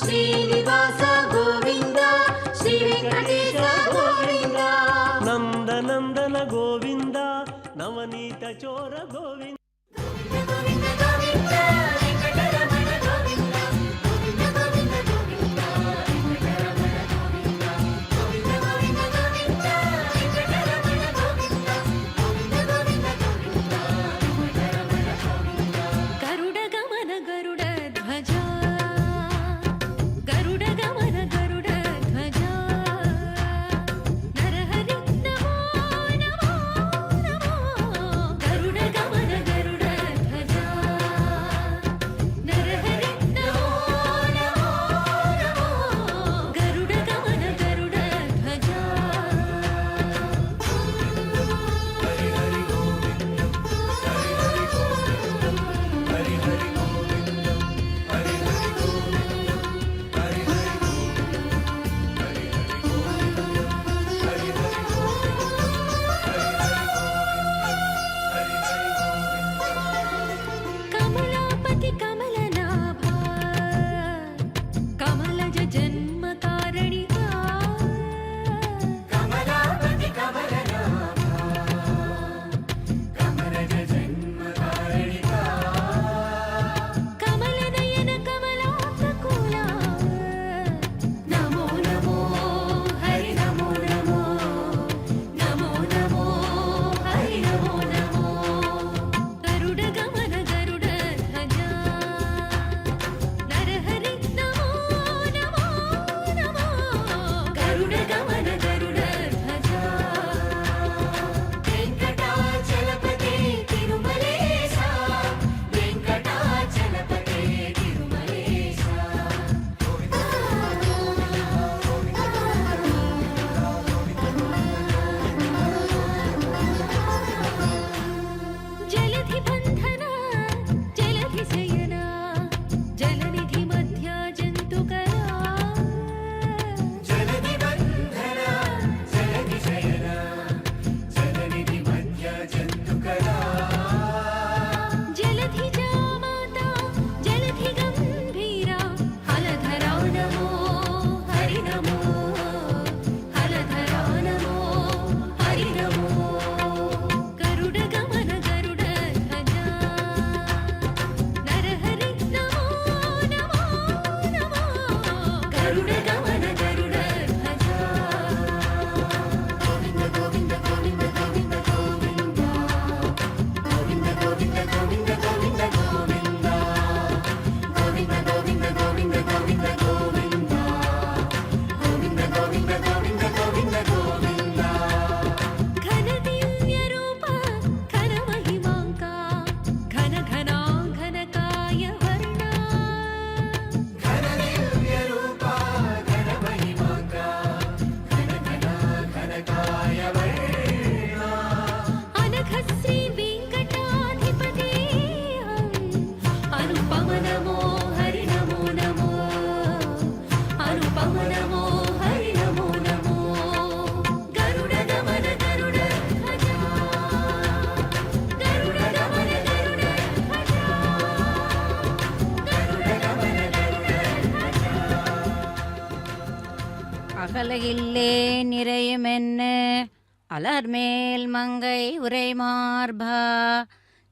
ಶ್ರೀನಿವಾಸ ಗೋವಿಂದ ಶ್ರೀ ವೆಂಕಟೇಶ ಗೋವಿಂದ ನಂದನಂದನ ಗೋವಿಂದ ನವನೀತ ಚೋರ ಗೋವಿಂದ அகலையில்லே நிறையுமென்ன அலர்மேல் மங்கை உரைமார்பா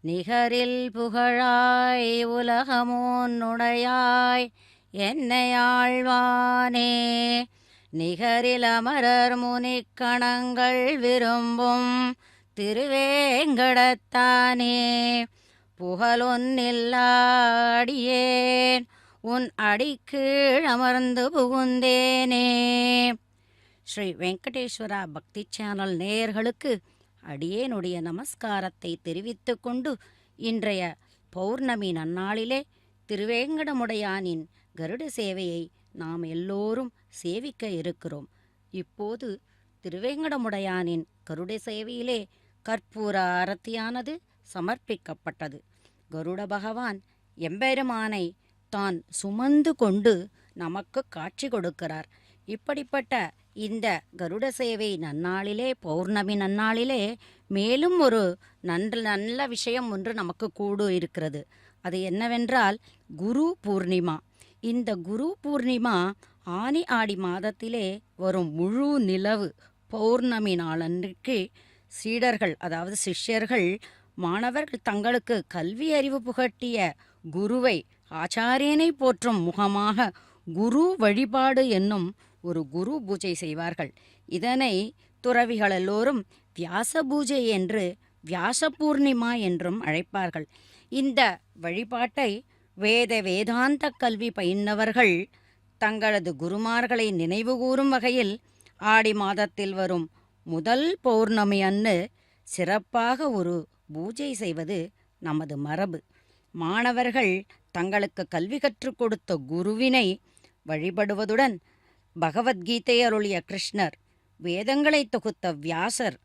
நிகரில் புகழாய் உலகமோன்னுடையாய் என்னையாழ்வானே நிகரில் அமரர் முனிக்கணங்கள் விரும்பும் திருவேங்கடத்தானே புகழொன்னில்லாடியேன் உன் அடிக்கீழ் அமர்ந்து புகுந்தேனே. ஸ்ரீ வெங்கடேஸ்வரா பக்தி சேனல் நேயர்களுக்கு அடியேனுடைய நமஸ்காரத்தை தெரிவித்து கொண்டு இன்றைய பௌர்ணமி நன்னாளிலே திருவேங்கடமுடையானின் கருட சேவையை நாம் எல்லோரும் சேவிக்க இருக்கிறோம். இப்போது திருவேங்கடமுடையானின் கருட சேவையிலே கற்பூர ஆரத்தியானது சமர்ப்பிக்கப்பட்டது. கருட பகவான் எம்பெருமானை தான் சுமந்து கொண்டு நமக்கு காட்சி கொடுக்கிறார். இப்படிப்பட்ட இந்த கருட சேவை நன்னாளிலே பௌர்ணமி நன்னாளிலே மேலும் ஒரு நல்ல விஷயம் ஒன்று நமக்கு கூடு இருக்கிறது. அது என்னவென்றால் குரு பூர்ணிமா. இந்த குரு பூர்ணிமா ஆனி ஆடி மாதத்திலே வரும் முழு நிலவு பௌர்ணமி நாளன்றைக்கு சீடர்கள் அதாவது சிஷ்யர்கள் மாணவர்கள் தங்களுக்கு கல்வி அறிவு புகட்டிய குருவை ஆச்சாரியனை போற்றும் முகமாக குரு வழிபாடு என்னும் ஒரு குரு பூஜை செய்வார்கள். இதனை துறவிகள் எல்லோரும் வியாச பூஜை என்று வியாச பூர்ணிமா என்றும் அழைப்பார்கள். இந்த வழிபாட்டை வேதாந்த கல்வி பயின்றவர்கள் தங்களது குருமார்களை நினைவுகூரும் வகையில் ஆடி மாதத்தில் வரும் முதல் பௌர்ணமி அன்று சிறப்பாக ஒரு பூஜை செய்வது நமது மரபு. மாணவர்கள் தங்களுக்கு கல்வி கற்றுக் கொடுத்த குருவினை வழிபடுவதுடன் பகவத்கீதை அருளிய கிருஷ்ணர், வேதங்களை தொகுத்த வியாசர்,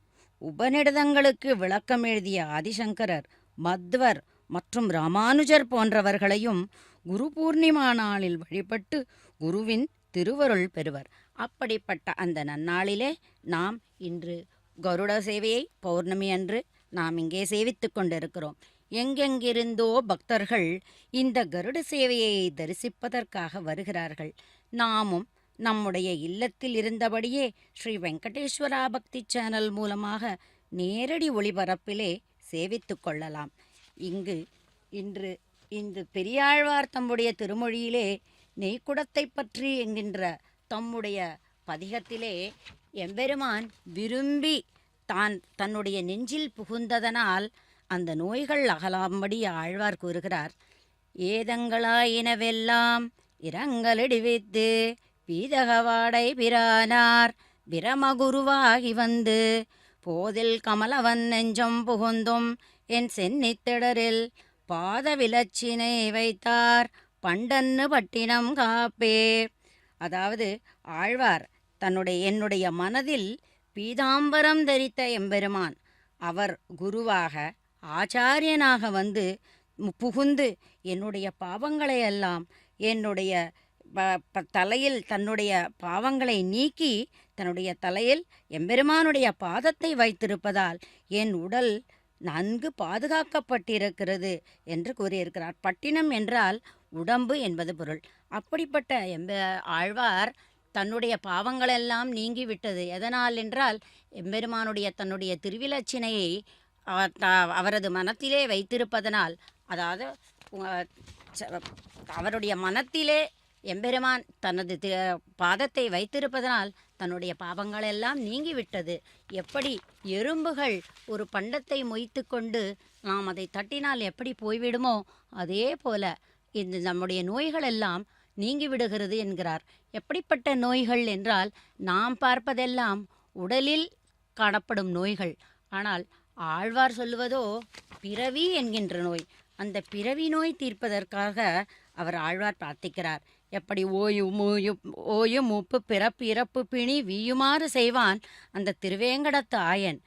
உபநிடதங்களுக்கு விளக்கம் எழுதிய ஆதிசங்கரர், மத்வர் மற்றும் ராமானுஜர் போன்றவர்களையும் குரு பூர்ணிமா நாளில் வழிபட்டு குருவின் திருவருள் பெறுவர். அப்படிப்பட்ட அந்த நன்னாளிலே நாம் இன்று கருட சேவையை பௌர்ணமி அன்று நாம் இங்கே சேவித்து கொண்டிருக்கிறோம். எங்கெங்கிருந்தோ பக்தர்கள் இந்த கருட சேவையை தரிசிப்பதற்காக வருகிறார்கள். நாமும் நம்முடைய இல்லத்தில் இருந்தபடியே ஸ்ரீ வெங்கடேஸ்வரா பக்தி சேனல் மூலமாக நேரடி ஒளிபரப்பிலே சேவித்து கொள்ளலாம். இன்று இந்த பெரியாழ்வார் தம்முடைய திருமொழியிலே நெய்க்குடத்தை பற்றி என்கின்ற தம்முடைய பதிகத்திலே எம்பெருமான் விரும்பி தன்னுடைய நெஞ்சில் புகுந்ததனால் அந்த நோய்கள் அகலாம்படி ஆழ்வார் கூறுகிறார். ஏதங்களாயினவெல்லாம் இரங்கலிடிவித்து பீதகவாடை பிரானார் பிரமகுருவாகி வந்து போதில் கமலவன் நெஞ்சம் புகுந்தும் என் சென்னித்திடரில் பாத விலச்சினை வைத்தார் பண்டன்னு பட்டினம் காப்பே. அதாவது ஆழ்வார் என்னுடைய மனதில் பீதாம்பரம் தரித்த எம்பெருமான் அவர் குருவாக ஆச்சாரியனாக வந்து புகுந்து என்னுடைய பாவங்களையெல்லாம் என்னுடைய தலையில் தன்னுடைய பாவங்களை நீக்கி தன்னுடைய தலையில் எம்பெருமானுடைய பாதத்தை வைத்திருப்பதால் என் உடல் நன்கு பாதுகாக்கப்பட்டிருக்கிறது என்று கூறியிருக்கிறார். பட்டினம் என்றால் உடம்பு என்பது பொருள். அப்படிப்பட்ட ஆழ்வார் தன்னுடைய பாவங்களெல்லாம் நீங்கிவிட்டது. எதனால் என்றால் எம்பெருமானுடைய தன்னுடைய திருவிலச்சினையை அவரது மனத்திலே வைத்திருப்பதனால், அதாவது அவருடைய மனத்திலே எம்பெருமான் தனது பாதத்தை வைத்திருப்பதனால் தன்னுடைய பாவங்களெல்லாம் நீங்கிவிட்டது. எப்படி எறும்புகள் ஒரு பண்டத்தை மொய்த்து கொண்டு நாம் அதை தட்டினால் எப்படி போய்விடுமோ அதே போல இந்த நம்முடைய நோய்கள் எல்லாம் நீங்கிவிடுகிறது என்கிறார். எப்படிப்பட்ட நோய்கள் என்றால் நாம் பார்ப்பதெல்லாம் உடலில் காணப்படும் நோய்கள். ஆனால் ஆழ்வார் சொல்லுவதோ பிறவி என்கின்ற நோய். அந்த பிறவி நோய் தீர்ப்பதற்காக அவர் ஆழ்வார் பிரார்த்திக்கிறார். எப்படி ஓயும் மூப்பு பிறப்பு இறப்பு பிணி வீயுமாறு செய்வான் அந்த திருவேங்கடத்து ஆயன்.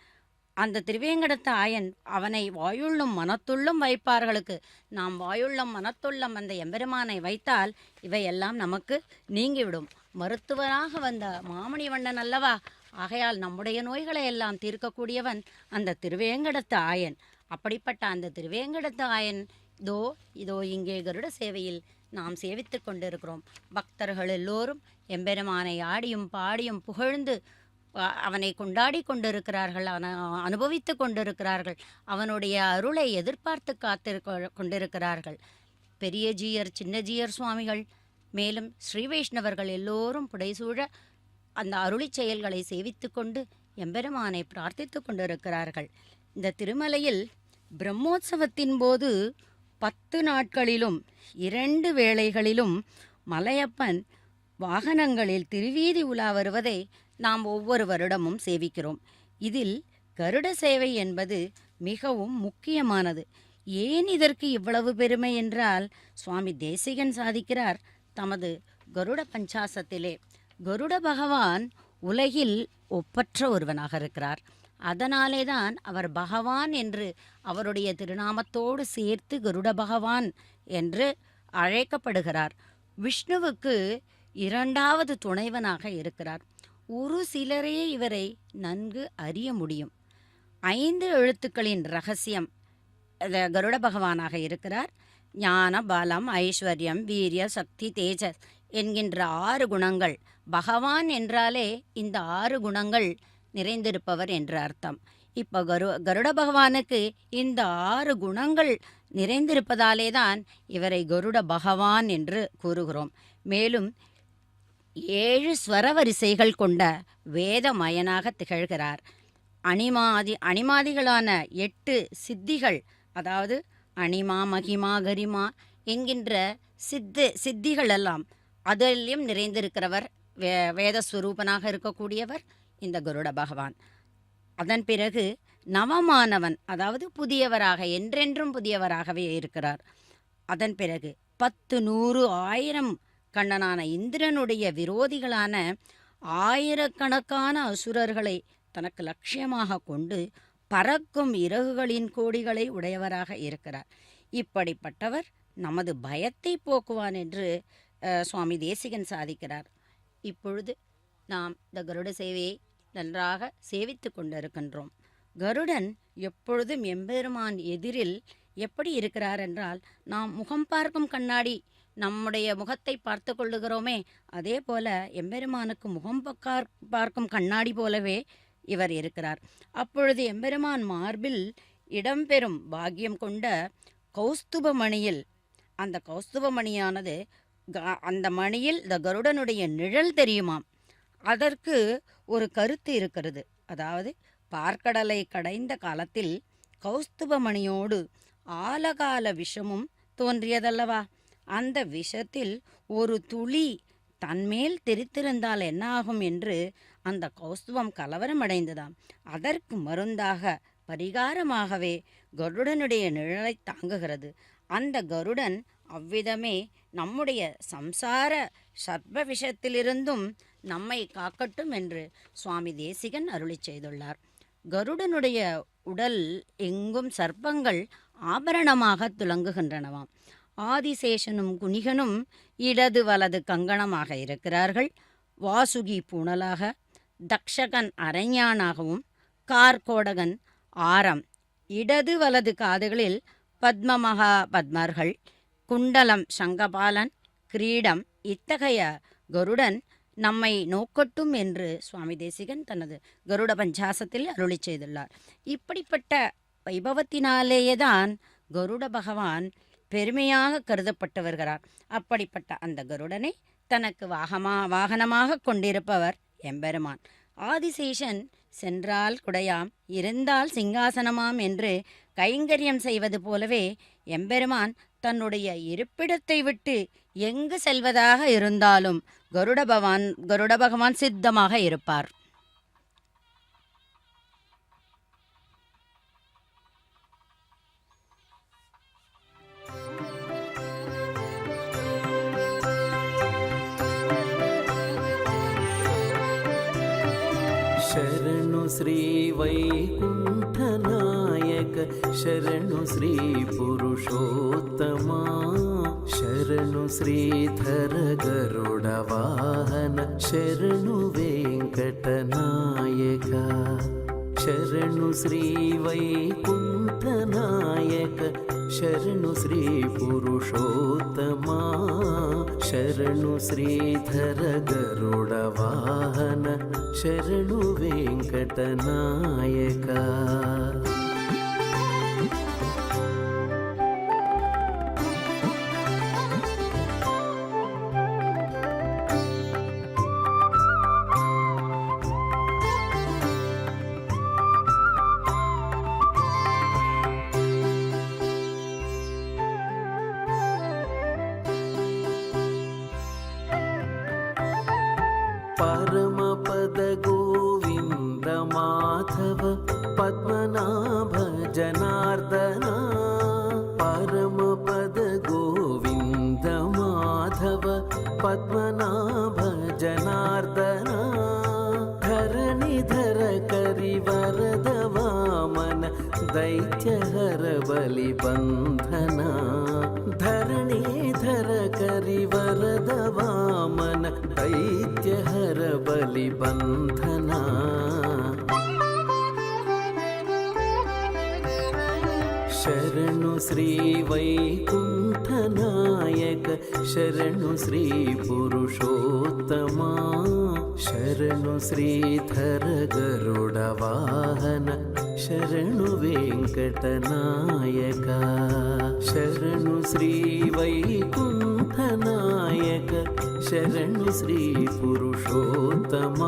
அந்த திருவேங்கடத்து ஆயன் அவனை வாயுள்ளும் மனத்துள்ளும் வைப்பார்களுக்கு. நாம் வாயுள்ளம் மனத்துள்ளம் அந்த எம்பெருமானை வைத்தால் இவையெல்லாம் நமக்கு நீங்கிவிடும். மருத்துவராக வந்த மாமணிவண்ணன் அல்லவா? ஆகையால் நம்முடைய நோய்களை எல்லாம் தீர்க்கக்கூடியவன் அந்த திருவேங்கடத்து ஆயன். அப்படிப்பட்ட அந்த திருவேங்கடத்து ஆயன் இதோ இங்கே கருட சேவையில் நாம் சேவித்து கொண்டிருக்கிறோம். பக்தர்கள் எல்லோரும் எம்பெருமானை ஆடியும் பாடியும் புகழ்ந்து அவனை கொண்டாடி கொண்டிருக்கிறார்கள், அனுபவித்து கொண்டிருக்கிறார்கள். அவனுடைய அருளை எதிர்பார்த்து கொண்டிருக்கிறார்கள். பெரிய ஜீயர், சின்ன ஜீயர் சுவாமிகள், மேலும் ஸ்ரீ வைஷ்ணவர்கள் எல்லோரும் புடைசூழ அந்த அருளி செயல்களை சேவித்து கொண்டு எம்பெருமானை பிரார்த்தித்து கொண்டிருக்கிறார்கள். இந்த திருமலையில் பிரம்மோற்சவத்தின் போது 10 நாட்களிலும் 2 வேளைகளிலும் மலையப்பன் வாகனங்களில் திருவீதி உலா வருவதை நாம் ஒவ்வொரு வருடமும் சேவிக்கிறோம். இதில் கருட சேவை என்பது மிகவும் முக்கியமானது. ஏன் இதற்கு இவ்வளவு பெருமை என்றால், சுவாமி தேசிகன் சாதிக்கிறார் தமது கருட பஞ்சாசத்திலே, கருட பகவான் உலகில் ஒப்பற்ற ஒருவனாக இருக்கிறார். அதனாலே தான் அவர் பகவான் என்று அவருடைய திருநாமத்தோடு சேர்த்து கருட பகவான் என்று அழைக்கப்படுகிறார். விஷ்ணுவுக்கு 2வது துணைவனாக இருக்கிறார். ஒரு சிலரே இவரை நன்கு அறிய முடியும். 5 எழுத்துக்களின் இரகசியம் கருட பகவானாக இருக்கிறார். ஞான, பலம், ஐஸ்வர்யம், வீரிய, சக்தி, தேஜஸ் என்கின்ற 6 குணங்கள். பகவான் என்றாலே இந்த 6 குணங்கள் நிறைந்திருப்பவர் என்று அர்த்தம். இப்போ கருட பகவானுக்கு இந்த 6 குணங்கள் நிறைந்திருப்பதாலே தான் இவரை கருட பகவான் என்று கூறுகிறோம். மேலும் 7 ஸ்வரவரிசைகள் கொண்ட வேதமயனாக திகழ்கிறார். அணிமாதிகளான 8 சித்திகள், அதாவது அணிமா, மகிமா, கரிமா என்கின்ற சித்திகள் எல்லாம் அதிலும் நிறைந்திருக்கிறவர், வேதஸ்வரூபனாக இருக்கக்கூடியவர் இந்த கருட பகவான். அதன் பிறகு நவமானவன், அதாவது புதியவராக, என்றென்றும் புதியவராகவே இருக்கிறார். அதன் பிறகு 10, 100, 1000 கண்ணனான இந்திரனுடைய விரோதிகளான ஆயிரக்கணக்கான அசுரர்களை தனக்கு லட்சியமாக கொண்டு பறக்கும் இறகுகளின் கோடிகளை உடையவராக இருக்கிறார். இப்படிப்பட்டவர் நமது பயத்தை போக்குவான் என்று சுவாமி தேசிகன் சாதிக்கிறார். இப்பொழுது நாம் இந்த கருட சேவையை நன்றாக சேவித்து கொண்டிருக்கின்றோம். கருடன் எப்பொழுதும் எம்பெருமான் எதிரில் எப்படி இருக்கிறார் என்றால், நாம் முகம் பார்க்கும் கண்ணாடி, நம்முடைய முகத்தை பார்த்து கொள்ளுகிறோமே, அதே போல எம்பெருமானுக்கு முகம் பார்க்கும் கண்ணாடி போலவே இவர் இருக்கிறார். அப்பொழுது எம்பெருமான் மார்பில் இடம்பெறும் பாக்கியம் கொண்ட கௌஸ்துபமணியில், அந்த கௌஸ்துபமணியானது அந்த மணியில் இந்த கருடனுடைய நிழல் தெரியுமாம். அதற்கு ஒரு கருத்து இருக்கிறது. அதாவது பார்க்கடலை கடைந்த காலத்தில் கௌஸ்துபமணியோடு ஆலகால விஷமும் தோன்றியதல்லவா? அந்த விஷத்தில் ஒரு துளி தன்மேல் தெரித்திருந்தால் என்ன ஆகும் என்று அந்த கௌஸ்துபம் கலவரமடைந்ததாம். அதற்கு மருந்தாக, பரிகாரமாகவே கருடனுடைய நிழலை தாங்குகிறது. அந்த கருடன் அவ்விதமே நம்முடைய சம்சார சர்ப்ப விஷத்திலிருந்தும் நம்மை காக்கட்டும் என்று சுவாமி தேசிகன் அருளி செய்துள்ளார். கருடனுடைய உடல் எங்கும் சர்ப்பங்கள் ஆபரணமாக துலங்குகின்றனவாம். ஆதிசேஷனும் குணிகனும் இடது வலது கங்கணமாக இருக்கிறார்கள். வாசுகி பூணலாக, தக்ஷகன் அரைஞானாகவும், கார்கோடகன் ஆரம், இடது வலது காதுகளில் பத்மமகா பத்மர்கள், குண்டலம் சங்கபாலன், கிரீடம். இத்தகைய கருடன் நம்மை நோக்கட்டும் என்று சுவாமி தேசிகன் தனது கருட பஞ்சாசத்தில் அருளி செய்துள்ளார். இப்படிப்பட்ட வைபவத்தினாலேயேதான் கருட பகவான் பெருமையாக கருதப்பட்டு வருகிறார். அப்படிப்பட்ட அந்த கருடனை தனக்கு வாகனமாக கொண்டிருப்பவர் எம்பெருமான். ஆதிசேஷன் சென்றால் குடையாம், இருந்தால் சிங்காசனமாம் என்று கைங்கரியம் செய்வது போலவே எம்பெருமான் தன்னுடைய இருப்பிடத்தை விட்டு எங்கு செல்வதாக இருந்தாலும் கருட பகவான் சித்தமாக இருப்பார். ಶರಣು ಶ್ರೀ ವೈಕುಂಠನಾಯಕ, ಶರಣು ಶ್ರೀ ಪುರುಷೋತ್ತಮ, ಶರಣು ಶ್ರೀಧರ ಗರುಡ ವಾಹನ, ಶರಣು ವೆಂಕಟನಾಯಕ. ಶರಣು ಶ್ರೀ ವೈಕುಂಠನಾಯಕ, ಶರಣು ಶ್ರೀ ಪುರುಷೋತ್ತಮ, ಶರಣು ಶ್ರೀಧರ ಗರುಡ ವಾಹನ, ಶರಣು ವೆಂಕಟನಾಯಕ. ಪರಮಪದ ಗೋವಿಂದ ಮಾಧವ ಪದ್ಮನಾಭ ಜನಾರ್ದನ, ಪರಮಪದ ಗೋವಿಂದ ಮಾಧವ ಪದ್ಮನಾಭ ಜನಾರ್ದನ, ಧರಣಿಧರ ಕರಿವರದ ವಾಮನ ದೈತ್ಯಹರ ಬಲಿ ಬಂಧನ, ಧರಣಿಧರ ಕರಿವರದ ವಾಮನ ದೈತ್ಯಹರ ಬಲಿ ಬಂಧನ. ಶರಣು ಶ್ರೀ ವೈಕುಂಠನಾಯಕ ಶರಣು ಶ್ರೀ ಪುರುಷೋತ್ತಮ ಶರಣು ಶ್ರೀಧರ ಗರುಡ ವಾಹನ ಶರಣು ವೆಂಕಟನಾಯಕ ಶರಣು ಶ್ರೀ ವೈಕುಂಠನಾಯಕ ಶರಣು ಶ್ರೀ ಪುರುಷೋತ್ತಮ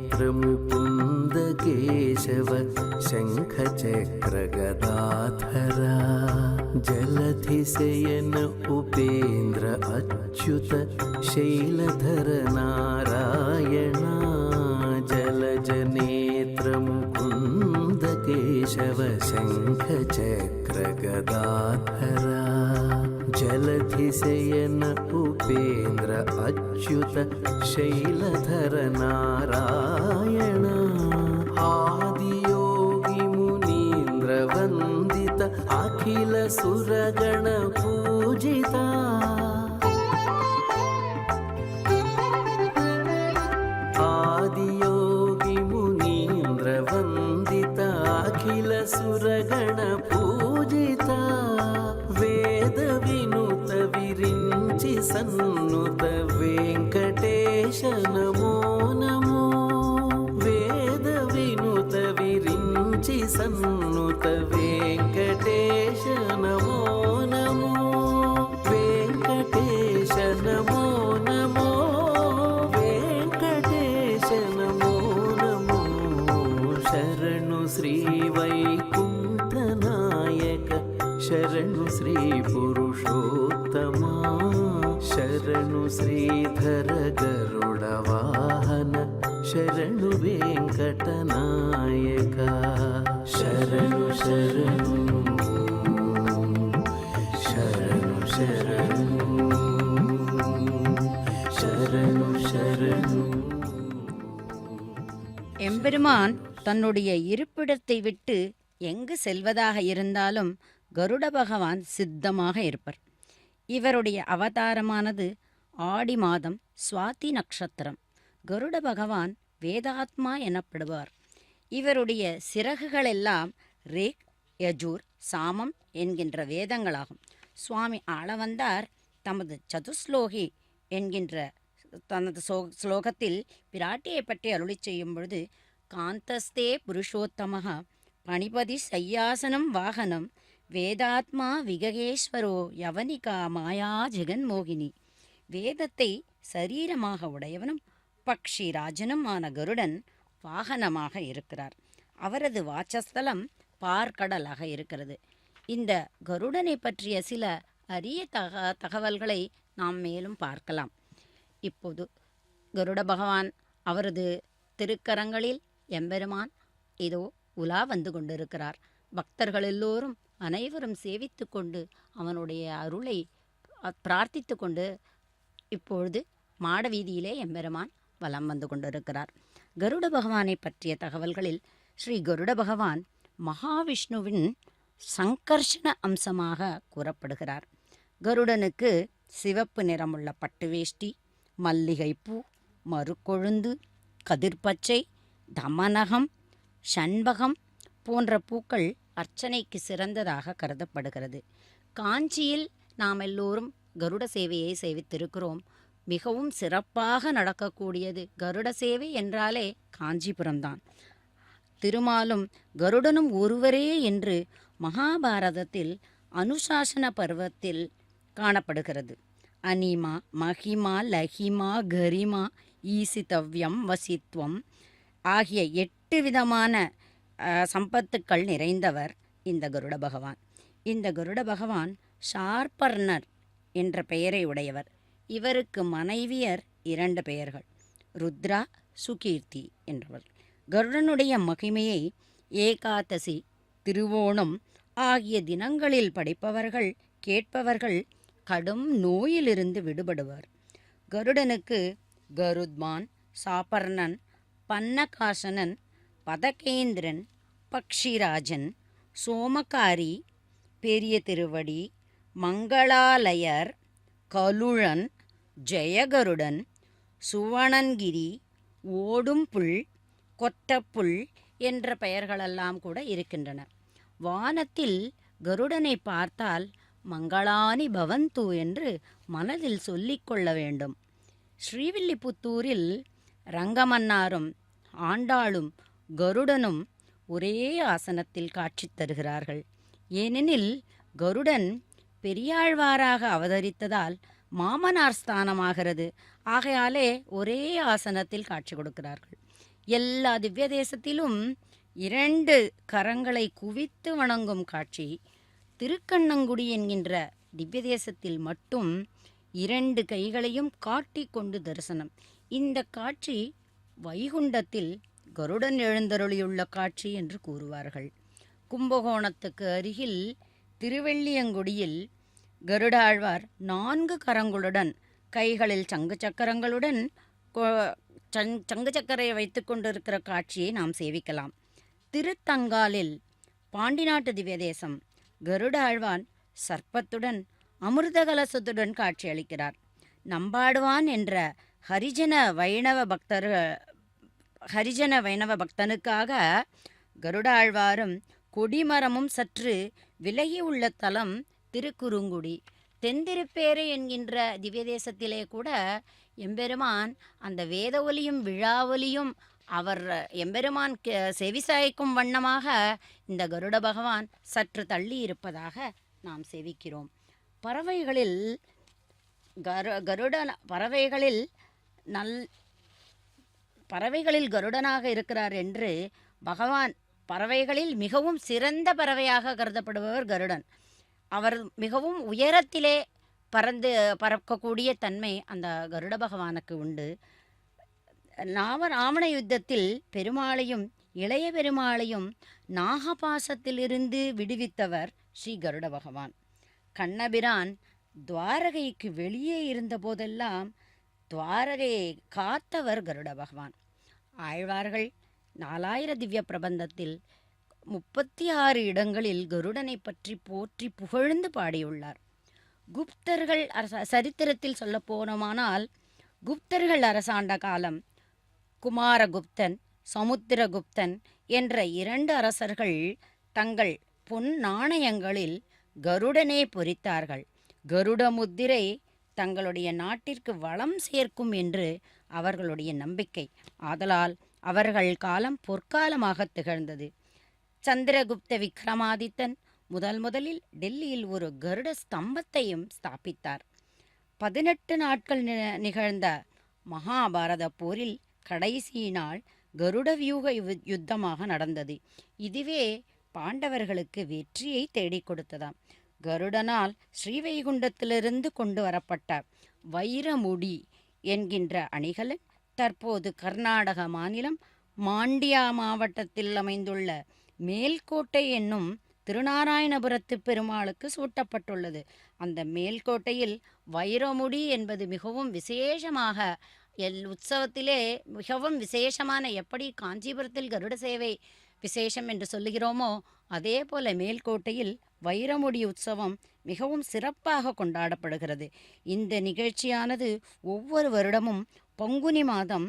जलजनेत्रमुकुन्द केशव शङ्खचक्रगदाधरा जलधिशयन उपेन्द्र अच्युत शैलधर नारायणा जलजनेत्रमुकुन्द केशव शङ्खचक्रगदाधरा जलधिशयन उपेन्द्र अच्युत शैलधर नारायण आदियोगी मुनीन्द्र वन्दित अखिल सुरगण पूजिता आदियोगी मुनीन्द्र वन्दित अखिल सुरगण पूजिता वेद विनुत विरिञ्चि सन्नुत वेङ्कटेश नमो नमो वेद विनुत विरिञ्चि सन्नुत वेङ्कटेश नमो नमो वेङ्कटेश नमो नमो वेङ्कटेश नमो नमो शरणु श्री वैकुण्ठनायक शरणु श्री पुरुषोत्तमा शरणु श्रीधर गरुड वाहन शरणु वेङ्कटनायक शरणु शरणु शरणु शरणु शरणु शरणु எம்பெருமான் தன்னுடைய இருப்பிடத்தை விட்டு எங்கு செல்வதாக இருந்தாலும் கருட பகவான் சித்தமாக இருப்பர். இவருடைய அவதாரமானது ஆடி மாதம் சுவாதி நட்சத்திரம். கருட பகவான் வேதாத்மா எனப்படுவார். இவருடைய சிறகுகளெல்லாம் ரேக், யஜூர், சாமம் என்கின்ற வேதங்களாகும். சுவாமி ஆளவந்தார் தமது சதுஸ்லோகி என்கின்ற தனது ஸ்லோகத்தில் பிராட்டியை பற்றி அருளி செய்யும் பொழுது காந்தஸ்தே புருஷோத்தமஹ பணிபதி சையாசனம் வாகனம் வேதாத்மா விககேஸ்வரோ யவனிகா மாயா ஜெகன்மோகினி. வேதத்தை சரீரமாக உடையவனும் பக்ஷி ராஜனுமான கருடன் வாகனமாக இருக்கிறார். அவரது வாச்சஸ்தலம் பார்க்கடலாக இருக்கிறது. இந்த கருடனை பற்றிய சில அரிய தகவல்களை நாம் மேலும் பார்க்கலாம். இப்போது கருட பகவான் அவரது திருக்கரங்களில் எம்பெருமான் இதோ உலா வந்து கொண்டிருக்கிறார். பக்தர்கள் எல்லோரும் அனைவரும் சேவித்து கொண்டு அவனுடைய அருளை பிரார்த்தித்து கொண்டு இப்பொழுது மாட வீதியிலே எம்பெருமான் வலம் வந்து கொண்டிருக்கிறார். கருட பகவானை பற்றிய தகவல்களில் ஸ்ரீ கருட பகவான் மகாவிஷ்ணுவின் சங்கர்ஷண அம்சமாக கூறப்படுகிறார். கருடனுக்கு சிவப்பு நிறமுள்ள பட்டு வேஷ்டி, மல்லிகைப்பூ, மறுக்கொழுந்து, கதிர்பச்சை, தமனகம், ஷண்பகம் போன்ற பூக்கள் அர்ச்சனைக்கு சிறந்ததாக கருதப்படுகிறது. காஞ்சியில் நாம் எல்லோரும் கருட சேவையை சேவித்திருக்கிறோம். மிகவும் சிறப்பாக நடக்கக்கூடியது கருட சேவை என்றாலே காஞ்சிபுரம்தான். திருமாலும் கருடனும் ஒருவரே என்று மகாபாரதத்தில் அனுசாசன பர்வத்தில் காணப்படுகிறது. அனிமா, மகிமா, லஹிமா, கரிமா, ஈசித்தவ்யம், வசித்வம் ஆகிய 8 விதமான சம்பத்துக்கள் நிறைந்தவர் இந்த கருட பகவான். இந்த கருட பகவான் ஷார்பர்னர் என்ற பெயரை உடையவர். இவருக்கு மனைவியர் 2 பெயர்கள், ருத்ரா, சுகீர்த்தி என்றவர். கருடனுடைய மகிமையை ஏகாதசி, திருவோணம் ஆகிய தினங்களில் படிப்பவர்கள் கேட்பவர்கள் கடும் நோயிலிருந்து விடுபடுவர். கருடனுக்கு கருத்மான், சாபர்ணன், பன்னகாசனன், பதகேந்திரன், பக்ஷிராஜன், சோமகாரி, பெரிய திருவடி, மங்களாலயர், கலுழன், ஜெயகருடன், சுவணன்கிரி, ஓடும் புல், கொட்டப்புல் என்ற பெயர்களெல்லாம் கூட இருக்கின்றன. வானத்தில் கருடனை பார்த்தால் மங்களானி பவந்து என்று மனதில் சொல்லிக்கொள்ள வேண்டும். ஸ்ரீவில்லிபுத்தூரில் ரங்கமன்னாரும் ஆண்டாளும் கருடனும் ஒரே ஆசனத்தில் காட்சி தருகிறார்கள். ஏனெனில் கருடன் பெரியாழ்வாராக அவதரித்ததால் மாமனார் ஸ்தானமாகிறது. ஆகையாலே ஒரே ஆசனத்தில் காட்சி கொடுக்கிறார்கள். எல்லா திவ்ய தேசத்திலும் 2 கரங்களை குவித்து வணங்கும் காட்சி திருக்கண்ணங்குடி என்கின்ற திவ்ய தேசத்தில் மட்டும் 2 கைகளையும் காட்டிக் கொண்டு தரிசனம். இந்த காட்சி வைகுண்டத்தில் கருடன் எழுந்தருளியுள்ள காட்சி என்று கூறுவார்கள். கும்பகோணத்துக்கு அருகில் திருவெள்ளியங்குடியில் கருடாழ்வார் 4 கரங்களுடன் கைகளில் சங்கு சக்கரங்களுடன் சங்கு சக்கரை வைத்து கொண்டிருக்கிற காட்சியை நாம் சேவிக்கலாம். திருத்தங்காலில் பாண்டிநாட்டு திவ்யதேசம் கருடாழ்வான் சர்ப்பத்துடன் அமிர்த கலசத்துடன் காட்சியளிக்கிறார். நம்பாடுவான் என்ற ஹரிஜன வைணவ பக்தனுக்காக கருடாழ்வாரும் கொடிமரமும் சற்று விலகி உள்ள தலம் திருக்குறுங்குடி. தென்திருப்பேறு என்கின்ற திவ்யதேசத்திலே கூட எம்பெருமான் அந்த வேத ஒலியும் விழா ஒலியும் அவர் எம்பெருமான் செவிசாய்க்கும் வண்ணமாக இந்த கருட பகவான் சற்று தள்ளி இருப்பதாக நாம் செவிக்கிறோம். பறவைகளில் பறவைகளில் கருடனாக இருக்கிறார் என்று பகவான் பறவைகளில் மிகவும் சிறந்த பறவையாக கருதப்படுபவர் கருடன். அவர் மிகவும் உயரத்திலே பறக்கக்கூடிய தன்மை அந்த கருட பகவானுக்கு உண்டு. ராவண யுத்தத்தில் பெருமாளையும் இளைய பெருமாளையும் நாகபாசத்திலிருந்து விடுவித்தவர் ஸ்ரீ கருட பகவான். கண்ணபிரான் துவாரகைக்கு வெளியே இருந்த போதெல்லாம் துவாரகையை காத்தவர் கருட பகவான். ஆழ்வார்கள் 4000 திவ்ய பிரபந்தத்தில் 36 இடங்களில் கருடனை பற்றி போற்றி புகழ்ந்து பாடியுள்ளார். குப்தர்கள் சரித்திரத்தில் சொல்ல போனோமானால் குப்தர்கள் அரசாண்ட காலம் குமாரகுப்தன், சமுத்திரகுப்தன் என்ற 2 அரசர்கள் தங்கள் பொன் நாணயங்களில் கருடனே பொறித்தார்கள். கருட முத்திரை தங்களுடைய நாட்டிற்கு வளம் சேர்க்கும் என்று அவர்களுடைய நம்பிக்கை. ஆதலால் அவர்கள் காலம் பொற்காலமாக திகழ்ந்தது. சந்திரகுப்த விக்ரமாதித்தன் முதலில் டெல்லியில் ஒரு கருட ஸ்தம்பத்தையும் ஸ்தாபித்தார். 18 நாட்கள் நிகழ்ந்த மகாபாரத போரில் கடைசி நாள் கருட வியூக யுத்தமாக நடந்தது. இதுவே பாண்டவர்களுக்கு வெற்றியை தேடிக் கொடுத்ததாம். கருடனால் ஸ்ரீவைகுண்டத்திலிருந்து கொண்டு வரப்பட்ட வைரமுடி என்கின்ற அணிகலன் தற்போது கர்நாடக மாநிலம் மாண்டியா மாவட்டத்தில் அமைந்துள்ள மேல்கோட்டை என்னும் திருநாராயணபுரத்து பெருமாளுக்கு சூட்டப்பட்டுள்ளது. அந்த மேல்கோட்டையில் வைரமுடி என்பது மிகவும் விசேஷமாக உற்சவத்திலே மிகவும் விசேஷமான, எப்படி காஞ்சிபுரத்தில் கருட சேவை விசேஷம் என்று சொல்லுகிறோமோ அதே போல மேல்கோட்டையில் வைரமுடி உற்சவம் மிகவும் சிறப்பாக கொண்டாடப்படுகிறது. இந்த நிகழ்ச்சியானது ஒவ்வொரு வருடமும் பங்குனி மாதம்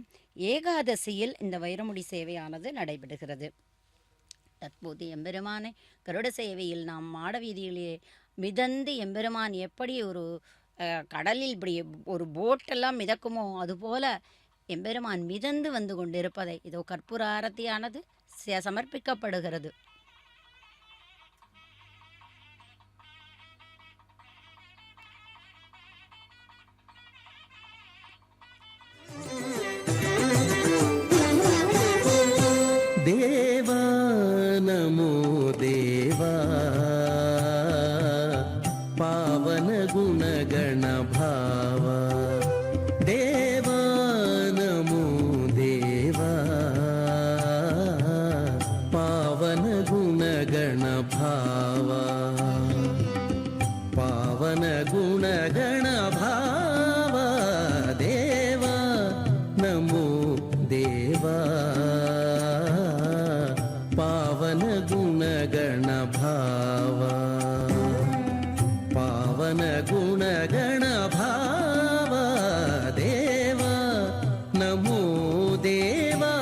ஏகாதசியில் இந்த வைரமுடி சேவையானது நடைபெறுகிறது. தற்போது எம்பெருமானை கருட சேவையில் நாம் மாட வீதியிலே மிதந்து எம்பெருமான் எப்படி ஒரு கடலில் இப்படி ஒரு போட்டெல்லாம் மிதக்குமோ அதுபோல எம்பெருமான் மிதந்து வந்து கொண்டிருப்பதை இதோ கற்பூர ஆரத்தியானது சமர்ப்பிக்கப்படுகிறது. தேவா நமோ தேவா பாவன குணகண பாவா. தேவா நமோ தேவா பாவன குணகண பாவா. பாவன குணகண पावन गुणगण भावा पावन गुणगण भावा देवा नमो देवा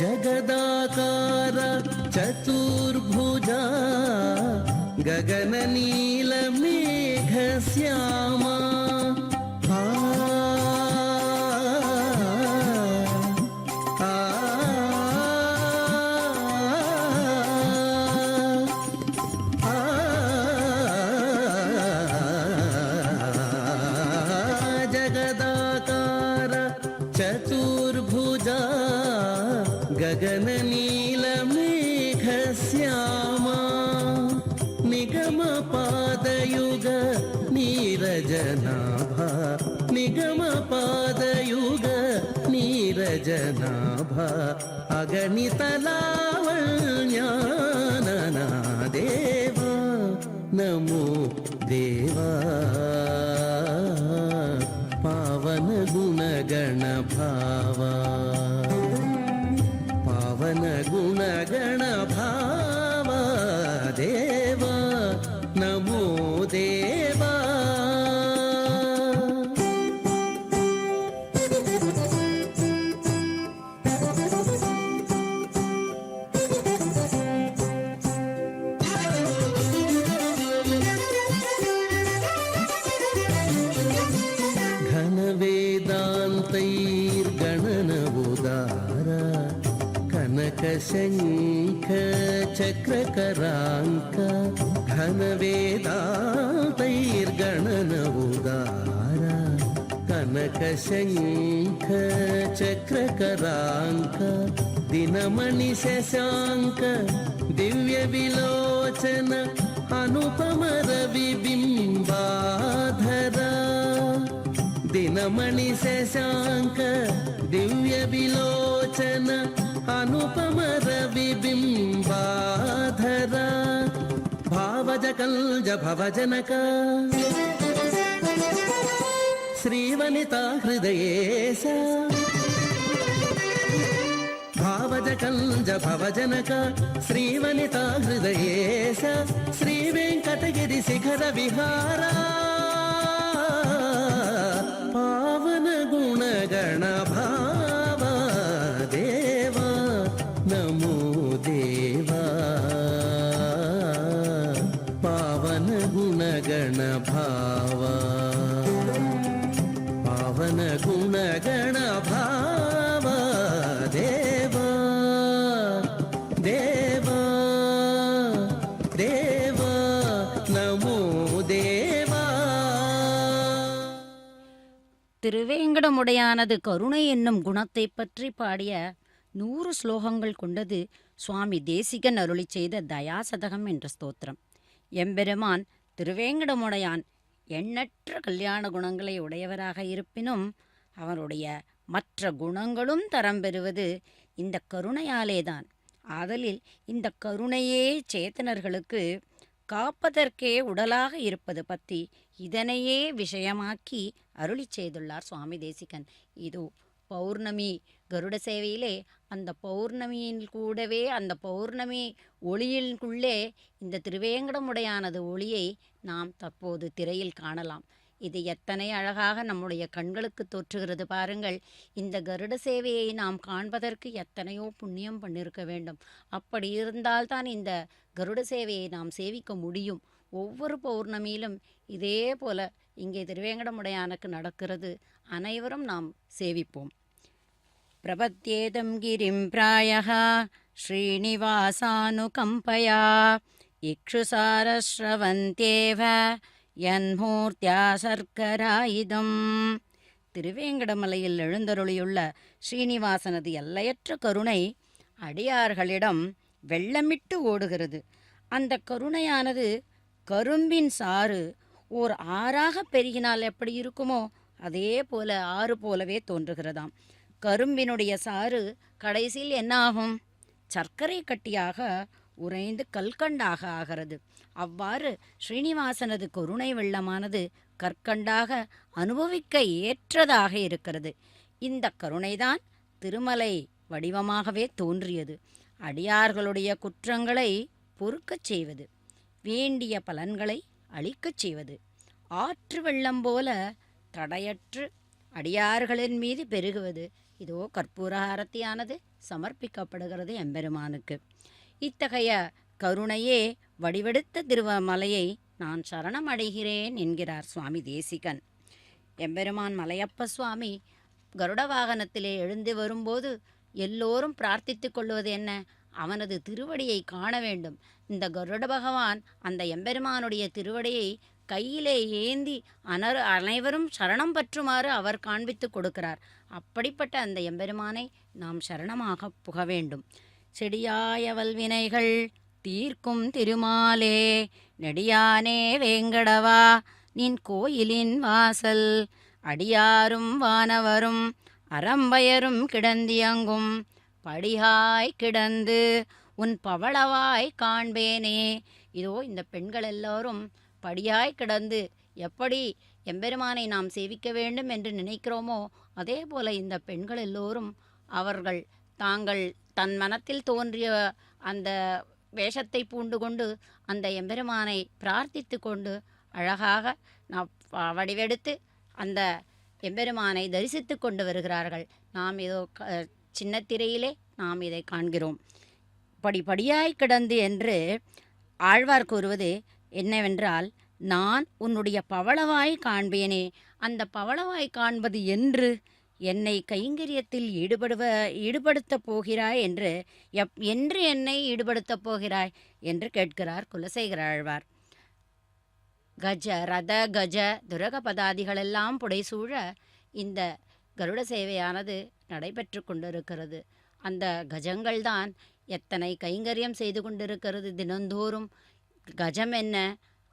जगदाकार चतुर्भुजा गगन नील मेघ श्यामा आ, आ, आ, जगदाकार चतुर्भुजा गगन नील मेघ श्यामा निगम पादयुग नीरजनाभा निगम पादयुग नीरजनाभा अगणित लावण्यानना देवा नमो देवा पावन गुणगण भावा पावन गुणगण भावा देवा नमो देवा घन वेदान्तैर्गणन उदारा कनक शंख चक्रकरांक घन वेदान्तैर्गणन उदारा कनक शंख चक्रकरांक दिनमणि शशांक दिव्य विलोचन अनुपम रविबिंबाधरा दिनमणि शशांक दिव्य विलोचन अनुपम रविबिंबाधरा भावज कल्ज भवजनक श्रीवनिता हृदयेश भावज कल्ज भवजनक श्रीवनिता हृदयेश श्रीवेंकटगिरि शिखर विहारा पावन गुणगण भावा देवा नमो देवा पावन गुणगण भावा पावन गुणगण भावा देवा देवा देवा नमो देवा திருவேங்கடமுடையானது கருணை என்னும் குணத்தை பற்றி பாடிய 100 ஸ்லோகங்கள் கொண்டது சுவாமி தேசிகன் அருளிச் செய்த தயாசதகம் என்ற ஸ்தோத்திரம். எம்பெருமான் திருவேங்கடமுடையான் எண்ணற்ற கல்யாண குணங்களை உடையவராக இருப்பினும் அவருடைய மற்ற குணங்களும் தரம் பெறுவது இந்த கருணையாலேதான். ஆதலில் இந்த கருணையே சேத்தனர்களுக்கு காப்பதற்கே உடலாக இருப்பது பற்றி இதனையே விஷயமாக்கி அருளிச் செய்துள்ளார் சுவாமி தேசிகன். இதோ பௌர்ணமி கருட சேவையிலே அந்த பௌர்ணமியின் கூடவே அந்த பௌர்ணமி ஒளியின்குள்ளே இந்த திருவேங்கடமுடையானது ஒளியை நாம் தற்போது திரையில் காணலாம். இது எத்தனை அழகாக நம்முடைய கண்களுக்கு தோற்றுகிறது பாருங்கள். இந்த கருட சேவையை நாம் காண்பதற்கு எத்தனையோ புண்ணியம் பண்ணியிருக்க வேண்டும். அப்படி இருந்தால்தான் இந்த கருட சேவையை நாம் சேவிக்க முடியும். ஒவ்வொரு பௌர்ணமியிலும் இதே போல இங்கே திருவேங்கடமுடையானுக்கு நடக்கிறது. அனைவரும் நாம் சேவிப்போம். பிரபத்யேதம் கிரிம் பிராயः ஸ்ரீனிவாசானுகம்பயா இக்ஷுசாரஸ்ரவந்தேவ யன்மூர்த்தியா சர்க்கராயுதம். திருவேங்கடமலையில் எழுந்தருளியுள்ள ஸ்ரீனிவாசனது எல்லையற்ற கருணை அடியார்களிடம் வெள்ளமிட்டு ஓடுகிறது. அந்த கருணையானது கரும்பின் சாறு ஓர் ஆறாக பெருகினால் எப்படி இருக்குமோ அதே போல ஆறு போலவே தோன்றுகிறதாம். கரும்பினுடைய சாறு கடைசியில் என்ன ஆகும்? சர்க்கரை கட்டியாக உறைந்து கல்கண்டாக ஆகிறது. அவ்வாறு ஸ்ரீனிவாசனது கருணை வெள்ளமானது கற்கண்டாக அனுபவிக்க ஏற்றதாக இருக்கிறது. இந்த கருணைதான் திருமலை வடிவமாகவே தோன்றியது. அடியார்களுடைய குற்றங்களை பொறுக்கச் செய்வது, வேண்டிய பலன்களை அளிக்கச் செய்வது, ஆற்று வெள்ளம் போல தடையற்று அடியார்களின் மீது பெருகுவது. இதோ கற்பூர ஆரத்தியானது சமர்ப்பிக்கப்படுகிறது எம்பெருமானுக்கு. இத்தகைய கருணையே வடிவெடுத்த திருவமலையை நான் சரணமடைகிறேன் என்கிறார் சுவாமி தேசிகன். எம்பெருமான் மலையப்ப சுவாமி கருட வாகனத்திலே எழுந்து வரும்போது எல்லோரும் பிரார்த்தித்து கொள்வது என்ன? அவனது திருவடியை காண வேண்டும். இந்த கருட பகவான் அந்த எம்பெருமானுடைய திருவடியை கையிலே ஏந்தி அனைவரும் சரணம் பற்றுமாறு அவர் காண்பித்து கொடுக்கிறார். அப்படிப்பட்ட அந்த எம்பெருமானை நாம் சரணமாக புக வேண்டும். செடியாயவல் வினைகள் தீர்க்கும் திருமாலே, நெடியானே வேங்கடவா நின் கோயிலின் வாசல், அடியாரும் வானவரும் அறம்பயரும் கிடந்தியங்கும் படியாய் கிடந்து உன் பவளவாய் காண்பேனே. இதோ இந்த பெண்கள் எல்லோரும் படியாய் கிடந்து எப்படி எம்பெருமானை நாம் சேவிக்க வேண்டும் என்று நினைக்கிறோமோ அதே போல இந்த பெண்கள் எல்லோரும் அவர்கள் தாங்கள் தன் மனத்தில் தோன்றிய அந்த வேஷத்தை பூண்டு கொண்டு அந்த எம்பெருமானை பிரார்த்தித்து கொண்டு அழகாக வடிவெடுத்து அந்த எம்பெருமானை தரிசித்து கொண்டு வருகிறார்கள். நாம் இதோ சின்ன திரையிலே நாம் இதை காண்கிறோம். படிப்படியாய் கிடந்து என்று ஆழ்வார் கூறுவது என்னவென்றால், நான் உன்னுடைய பவளவாய் காண்பேனே. அந்த பவளவாய் காண்பது என்று என்னை கைங்கரியத்தில் ஈடுபடுத்தப் போகிறாய் என்று என்னை ஈடுபடுத்தப் போகிறாய் என்று கேட்கிறார் குலசேகர ஆழ்வார். கஜ ரத கஜ துரக பதாதிகளெல்லாம் புடைசூழ இந்த கருட சேவையானது நடைபெற்று கொண்டிருக்கிறது. அந்த கஜங்கள்தான் எத்தனை கைங்கரியம் செய்து கொண்டிருக்கிறது தினந்தோறும். கஜம் என்ன,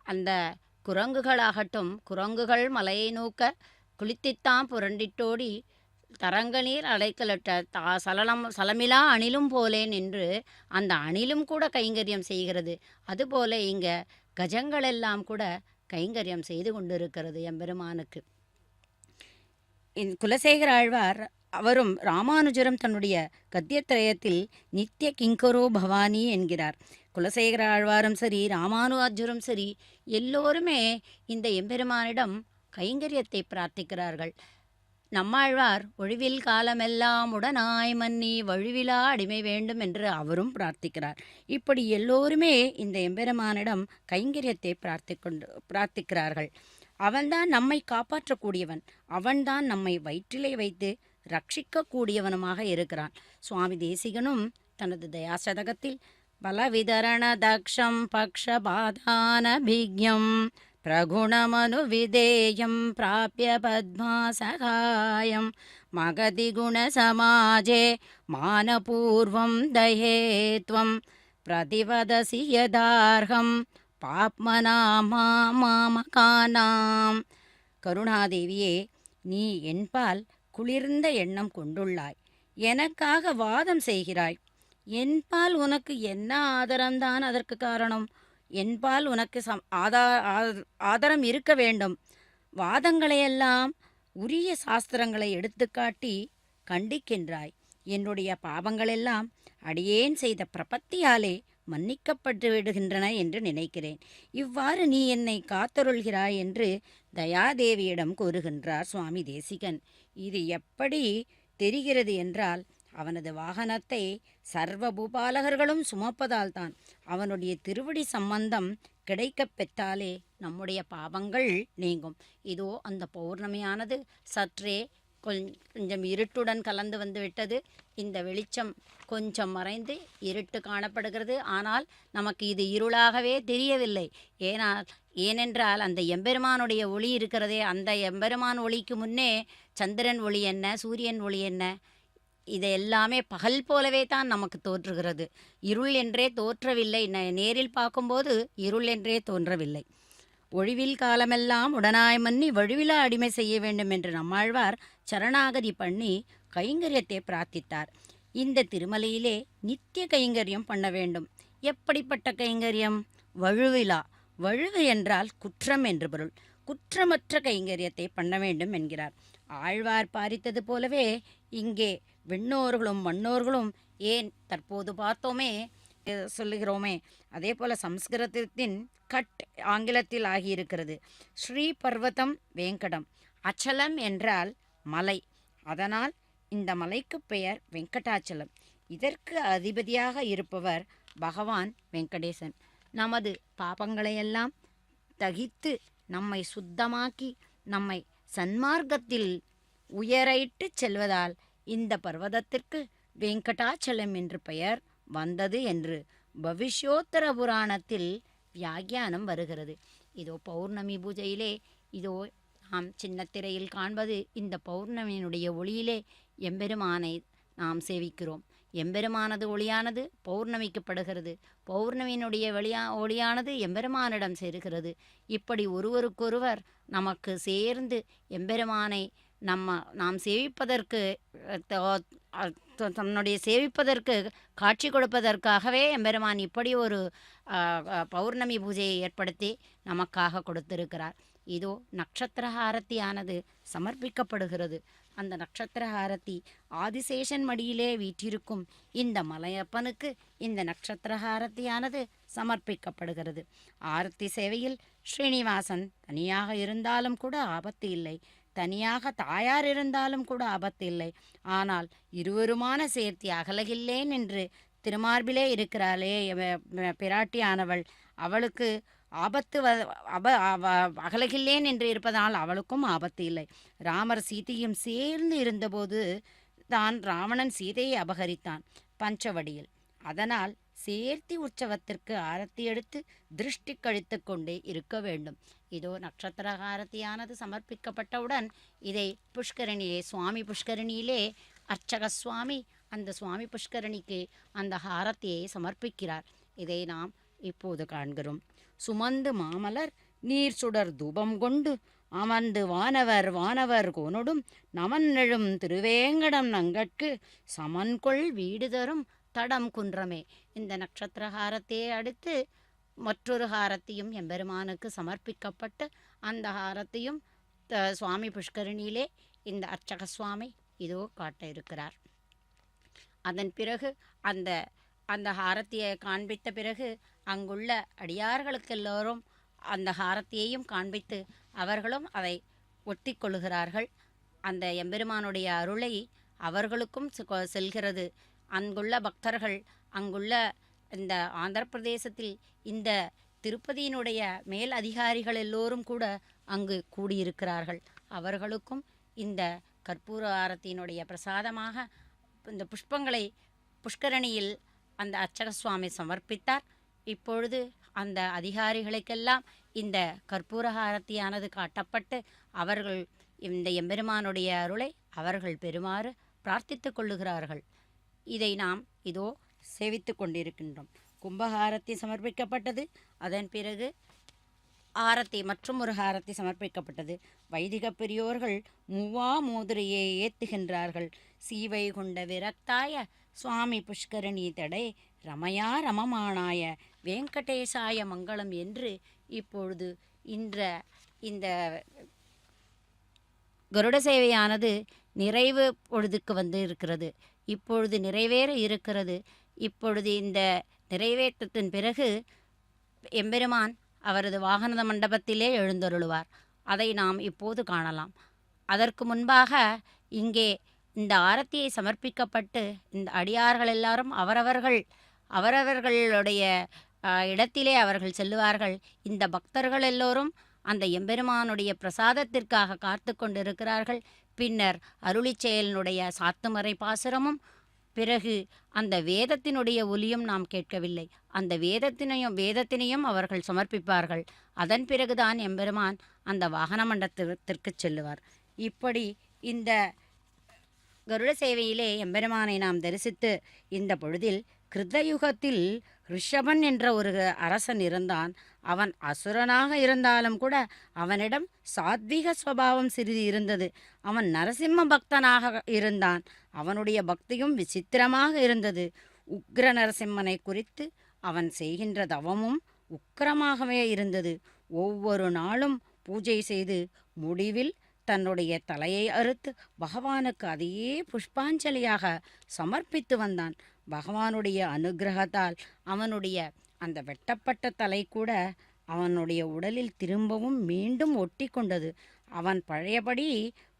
அந்த குரங்குகளாகட்டும், குரங்குகள் மலையை நோக்க குளித்தித்தான் புரண்டிட்டோடி தரங்க நீர் அடைக்கலட்ட சலமிலா அணிலும் போலேன் என்று அந்த அணிலும் கூட கைங்கரியம் செய்கிறது. அதுபோல இங்கே கஜங்களெல்லாம் கூட கைங்கரியம் செய்து கொண்டிருக்கிறது எம்பெருமானுக்கு. குலசேகர ஆழ்வார் அவரும் ராமானுஜரும் தன்னுடைய கத்தியத்திரயத்தில் நித்திய கிங்கரோ பவானி என்கிறார். குலசேகர ஆழ்வாரும் சரி, ராமானுஜரும் சரி, எல்லோருமே இந்த எம்பெருமானிடம் கைங்கரியத்தை பிரார்த்திக்கிறார்கள். நம்மாழ்வார் ஒழிவில் காலமெல்லாம் உடனாய் மன்னி வழுவிலா அடிமை வேண்டும் என்று அவரும் பிரார்த்திக்கிறார். இப்படி எல்லோருமே இந்த எம்பெருமானிடம் கைங்கரியத்தை பிரார்த்திக்கிறார்கள். அவன்தான் நம்மை காப்பாற்றக்கூடியவன், அவன்தான் நம்மை வயிற்றிலே வைத்து ரட்சிக்கக்கூடியவனுமாக இருக்கிறான். சுவாமி தேசிகனும் தனது தயாசதகத்தில் பலவிதரண தக்ஷம் பக்ஷபாதானபிக்ஞம் பிரகுணமனு விதேயம் பிராப்ய பத்மாசகாயம் மகதி குணசமாஜே மானபூர்வம் தயேத்வம் பிரதிவதசி யதார்ஹம் பாப்மனாமாமகானாம். கருணாதேவியே, நீ என்பால் குளிர்ந்த எண்ணம் கொண்டுள்ளாய், எனக்காக வாதம் செய்கிறாய். என்பால் உனக்கு என்ன ஆதரம்தான் அதற்கு காரணம்? என்பால் உனக்கு ஆதரம் இருக்க வேண்டும். வாதங்களையெல்லாம் உரிய சாஸ்திரங்களை எடுத்துக்காட்டி கண்டிக்கின்றாய். என்னுடைய பாவங்களெல்லாம் அடியேன் செய்த பிரபத்தியாலே மன்னிக்கப்பட்டு விடுகின்றன என்று நினைக்கிறேன். இவ்வாறு நீ என்னை காத்தருள்கிறாய் என்று தயாதேவியிடம் கூறுகின்றார் சுவாமி தேசிகன். இது எப்படி தெரிகிறது என்றால், அவனது வாகனத்தை சர்வ பூபாலகர்களும் சுமப்பதால் தான். அவனுடைய திருவடி சம்பந்தம் கிடைக்கப் பெற்றாலே நம்முடைய பாவங்கள் நீங்கும். இதோ அந்த பௌர்ணமியானது சற்றே கொஞ்சம் இருட்டுடன் கலந்து வந்து விட்டது. இந்த வெளிச்சம் கொஞ்சம் மறைந்து இருட்டு காணப்படுகிறது. ஆனால் நமக்கு இது இருளாகவே தெரியவில்லை. ஏனென்றால் அந்த எம்பெருமானுடைய ஒளி இருக்கிறதே, அந்த எம்பெருமான் ஒளிக்கு முன்னே சந்திரன் ஒளி என்ன, சூரியன் ஒளி என்ன, இது எல்லாமே பகல் போலவே தான் நமக்கு தோற்றுகிறது. இருள் என்றே தோற்றவில்லை. நேரில் பார்க்கும்போது இருள் என்றே தோன்றவில்லை. ஒழிவில் காலமெல்லாம் உடனாய் மன்னி வழுவிலா அடிமை செய்ய வேண்டும் என்று நம்மாழ்வார் சரணாகதி பண்ணி கைங்கரியத்தை பிரார்த்தித்தார். இந்த திருமலையிலே நித்திய கைங்கரியம் பண்ண வேண்டும். எப்படிப்பட்ட கைங்கரியம்? வழுவிலா. வழுவு என்றால் குற்றம் என்று பொருள். குற்றமற்ற கைங்கரியத்தை பண்ண வேண்டும் என்கிறார். ஆழ்வார் பாரித்தது போலவே இங்கே விண்ணோர்களும் மண்ணோர்களும், ஏன் தற்போது பார்த்தோமே சொல்லுகிறோமே, அதே போல சம்ஸ்கிருதத்தின் கட் ஆங்கிலத்தில் ஆகியிருக்கிறது. ஸ்ரீ பர்வதம் வேங்கடம். அச்சலம் என்றால் மலை. அதனால் இந்த மலைக்கு பெயர் வெங்கடாச்சலம். இதற்கு அதிபதியாக இருப்பவர் பகவான் வெங்கடேசன். நமது பாபங்களையெல்லாம் தகித்து நம்மை சுத்தமாக்கி நம்மை சன்மார்க்கத்தில் உயரைட்டு செல்வதால் இந்த பர்வதத்திற்கு வெங்கடாச்சலம் என்று பெயர் வந்தது என்று பவிஷ்யோத்தர புராணத்தில் வியாக்கியானம் வருகிறது. இதோ பௌர்ணமி பூஜையிலே இதோ நாம் சின்ன திரையில் காண்பது இந்த பௌர்ணமியினுடைய ஒளியிலே எம்பெருமானை நாம் சேவிக்கிறோம். எம்பெருமானது ஒளியானது பௌர்ணமிக்கு படுகிறது. பௌர்ணமியினுடைய ஒளியானது எம்பெருமானிடம் சேருகிறது. இப்படி ஒருவருக்கொருவர் நமக்கு சேர்ந்து எம்பெருமானை நாம் சேவிப்பதற்கு தன்னுடைய சேவிப்பதற்கு காட்சி கொடுப்பதற்காகவே எம்பெருமான் இப்படி ஒரு பௌர்ணமி பூஜையை ஏற்படுத்தி நமக்காக கொடுத்திருக்கிறார். இதோ நட்சத்திர ஹாரத்தியானது சமர்ப்பிக்கப்படுகிறது. அந்த நட்சத்திர ஹாரத்தி ஆதிசேஷன் மடியிலே வீற்றிருக்கும் இந்த மலையப்பனுக்கு இந்த நட்சத்திர ஹாரத்தியானது சமர்ப்பிக்கப்படுகிறது. ஆரத்தி சேவையில் ஸ்ரீனிவாசன் தனியாக இருந்தாலும் கூட ஆபத்து இல்லை, தனியாக தாயார் இருந்தாலும் கூட ஆபத்து இல்லை. ஆனால் இருவருமான சேர்த்தி அகலகில்லேன் என்று திருமார்பிலே இருக்கிறாளே பிராட்டியானவள், அவளுக்கு ஆபத்து அகலகில்லேன் என்று இருப்பதால் அவளுக்கும் ஆபத்து இல்லை. ராமர் சீதையும் சேர்ந்து இருந்தபோது தான் ராவணன் சீதையை அபகரித்தான் பஞ்சவடியில். அதனால் சேர்த்தி உற்சவத்திற்கு ஆரத்தி எடுத்து திருஷ்டி கழித்து கொண்டே இருக்க வேண்டும். இதோ நட்சத்திர ஆரத்தியானது சமர்ப்பிக்கப்பட்டவுடன் இதை புஷ்கரணியிலே சுவாமி புஷ்கரணியிலே அர்ச்சக சுவாமி அந்த சுவாமி புஷ்கரணிக்கு அந்த ஹாரத்தியை சமர்ப்பிக்கிறார். இதை நாம் இப்போது காண்கிறோம். சுமந்து மாமலர் நீர் சுடர் தூபம் கொண்டு அமர்ந்து வானவர் கோனொடும் நமன்னெழும் திருவேங்கடம் நங்கட்கு சமன்கொள் வீடு தரும் தடம் குன்றமே. இந்த நட்சத்திர ஹாரத்தையே அடுத்து மற்றொரு ஹாரத்தையும் எம்பெருமானுக்கு சமர்ப்பிக்கப்பட்டு அந்த ஹாரத்தையும் சுவாமி புஷ்கரணியிலே இந்த அர்ச்சக சுவாமி இதோ காட்ட இருக்கிறார். அதன் பிறகு அந்த ஹாரத்தியை காண்பித்த பிறகு அங்குள்ள அடியார்களுக்கெல்லோரும் அந்த ஹாரத்தியையும் காண்பித்து அவர்களும் அதை ஒட்டி கொள்ளுகிறார்கள். அந்த எம்பெருமானுடைய அருளை அவர்களுக்கும் செல்கிறது. அங்குள்ள பக்தர்கள், அங்குள்ள இந்த ஆந்திர பிரதேசத்தில் இந்த திருப்பதியினுடைய மேல் அதிகாரிகள் எல்லோரும் கூட அங்கு கூடியிருக்கிறார்கள். அவர்களுக்கும் இந்த கற்பூர ஆரத்தியினுடைய பிரசாதமாக இந்த புஷ்பங்களை புஷ்கரணியில் அந்த அர்ச்சக சுவாமி சமர்ப்பித்தார். இப்பொழுது அந்த அதிகாரிகளுக்கெல்லாம் இந்த கற்பூர ஆரத்தியானது காட்டப்பட்டு அவர்கள் இந்த எம்பெருமானுடைய அருளை அவர்கள் பெறுமாறு பிரார்த்தித்து கொள்ளுகிறார்கள். இதை நாம் இதோ சேவித்து கொண்டிருக்கின்றோம். கும்பஹாரத்தி சமர்ப்பிக்கப்பட்டது. அதன் பிறகு ஆரத்தி மற்றும் ஒரு ஹாரத்தி சமர்ப்பிக்கப்பட்டது. வைதிக பெரியோர்கள் மூவா மோதிரையை ஏத்துகின்றார்கள். சீவை கொண்ட விரக்தாய சுவாமி புஷ்கரணி தடை ரமயா ரமமானாய வெங்கடேசாய மங்களம் என்று இப்பொழுது இந்த கருட சேவையானது நிறைவு பொழுதுக்கு வந்து இருக்கிறது. இப்பொழுது நிறைவேற இருக்கிறது. இப்பொழுது இந்த நிறைவேற்றத்தின் பிறகு எம்பெருமான் அவரது வாகன மண்டபத்திலே எழுந்தருளுவார். அதை நாம் இப்போது காணலாம். அதற்கு முன்பாக இங்கே இந்த ஆரத்தியை சமர்ப்பிக்கப்பட்டு இந்த அடியார்கள் எல்லாரும் அவரவர்களுடைய இடத்திலே அவர்கள் செல்லுவார்கள். இந்த பக்தர்கள் எல்லோரும் அந்த எம்பெருமானுடைய பிரசாதத்திற்காக காத்து கொண்டிருக்கிறார்கள். பின்னர் அருளி செயலினுடைய சாத்துமறை பாசுரமும் பிறகு அந்த வேதத்தினுடைய ஒலியும் நாம் கேட்கவில்லை. அந்த வேதத்தினையும் அவர்கள் சமர்ப்பிப்பார்கள். அதன் பிறகுதான் எம்பெருமான் அந்த வாகன மண்டபத்திற்கு செல்லுவார். இப்படி இந்த கருட சேவையிலே எம்பெருமானை நாம் தரிசித்து இந்த பொழுதில் கிருதயுகத்தில் ரிஷபன் என்ற ஒரு அரசன் இருந்தான். அவன் அசுரனாக இருந்தாலும் கூட அவனிடம் சாத்விக சுபாவம் சிறிது இருந்தது. அவன் நரசிம்ம பக்தனாக இருந்தான். அவனுடைய பக்தியும் விசித்திரமாக இருந்தது. உக்ர நரசிம்மனை குறித்து அவன் செய்கின்ற தவமும் உக்கிரமாகவே இருந்தது. ஒவ்வொரு நாளும் பூஜை செய்து முடிவில் தன்னுடைய தலையை அறுத்து பகவானுக்கு அதையே புஷ்பாஞ்சலியாக சமர்ப்பித்து வந்தான். பகவானுடைய அனுகிரகத்தால் அவனுடைய அந்த வெட்டப்பட்ட தலை கூட அவனுடைய உடலில் திரும்பவும் மீண்டும் ஒட்டி கொண்டது. அவன் பழையபடி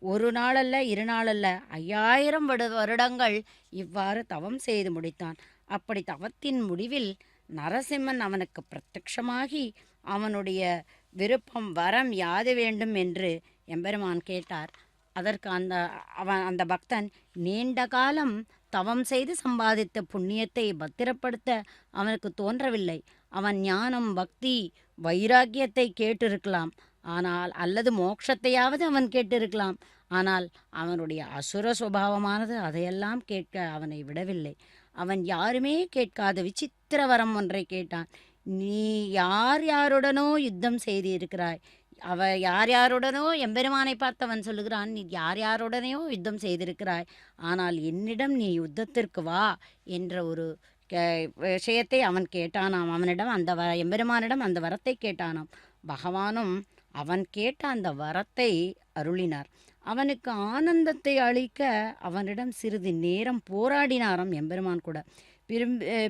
ஒரு நாளல்ல 2 நாளல்ல 5000 வருடங்கள் இவ்வாறு தவம் செய்து முடித்தான். அப்படி தவத்தின் முடிவில் நரசிம்மன் அவனுக்கு பிரத்யட்சமாகி அவனுடைய விருப்பம் வரம் யாது வேண்டும் என்று எம்பெருமான் கேட்டார். அதற்கு அந்த பக்தன் நீண்ட காலம் தவம் செய்து சம்பாதித்த புண்ணியத்தை பத்திரப்படுத்த அவனுக்கு தோன்றவில்லை. அவன் ஞானம், பக்தி, வைராக்கியத்தை கேட்டிருக்கலாம், ஆனால் அல்லது மோட்சத்தையாவது அவன் கேட்டிருக்கலாம். ஆனால் அவனுடைய அசுர சுபாவமானது அதையெல்லாம் கேட்க அவனை விடவில்லை. அவன் யாருமே கேட்காத விசித்திர வரம் ஒன்றை கேட்டான். நீ யார் யாருடனோ யுத்தம் செய்திருக்கிறாய். யார் யாருடனோ எம்பெருமானை பார்த்து அவன் சொல்லுகிறான், நீ யார் யாருடனேயோ யுத்தம் செய்திருக்கிறாய், ஆனால் என்னிடம் நீ யுத்தத்திற்கு வா என்ற ஒரு விஷயத்தை அவன் கேட்டானாம். அவனிடம் எம்பெருமானிடம் அந்த வரத்தை கேட்டானாம். பகவானும் அவன் கேட்ட அந்த வரத்தை அருளினார். அவனுக்கு ஆனந்தத்தை அளிக்க அவனிடம் சிறிது நேரம் போராடினாராம் எம்பெருமான் கூட.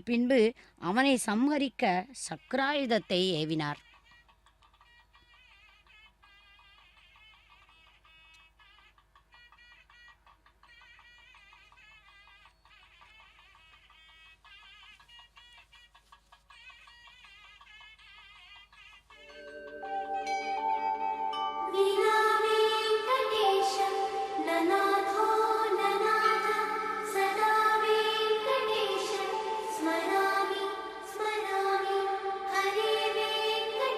பின்பு அவனை சம்ஹரிக்க சக்ராயுதத்தை ஏவினார். विना वेङ्कटेशं ननाथो ननाथ सदा वेङ्कटेशं स्मरामि स्मरामि हरे वेङ्कटेश